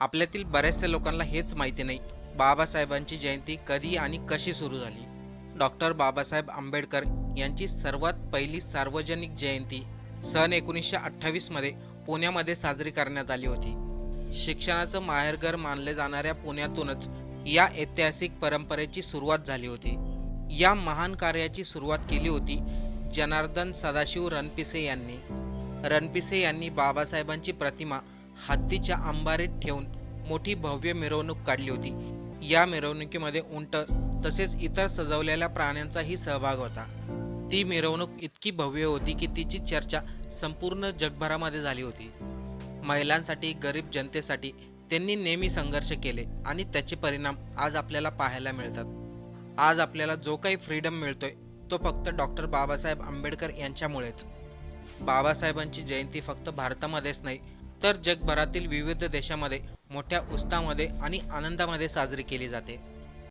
आपल्यातील बऱ्याचशा लोकांना हेच माहिती नाही, बाबासाहेबांची जयंती कधी आणि कशी सुरू झाली. डॉक्टर बाबासाहेब आंबेडकर यांची सर्वात पहिली सार्वजनिक जयंती सन 1928 मध्ये पुण्यामध्ये साजरी करण्यात आली होती. शिक्षणाचं माहेरघर मानले जाणाऱ्या पुण्यातूनच या ऐतिहासिक परंपरेची सुरुवात झाली होती. या महान कार्याची सुरुवात केली होती जनार्दन सदाशिव रणपिसे यांनी. रणपिसे यांनी बाबासाहेबांची प्रतिमा हत्तीच्या अंबारीत ठेवून मोठी भव्य मिरवणूक काढली होती. या मिरवणुकीमध्ये उंट तसेच इतर सजवलेल्या प्राण्यांचाही सहभाग होता. ती मिरवणूक इतकी भव्य होती की तिची चर्चा संपूर्ण जगभरामध्ये झाली होती. महिलांसाठी, गरीब जनतेसाठी त्यांनी नेहमी संघर्ष केले आणि त्याचे परिणाम आज आपल्याला पाहायला मिळतात. आज आपल्याला जो काही फ्रीडम मिळतोय तो फक्त डॉक्टर बाबासाहेब आंबेडकर यांच्यामुळेच. बाबासाहेबांची जयंती फक्त भारतामध्येच नाही तर जगभरातील विविध देशामध्ये मोठ्या उत्साहामध्ये आणि आनंदामध्ये साजरी केली जाते.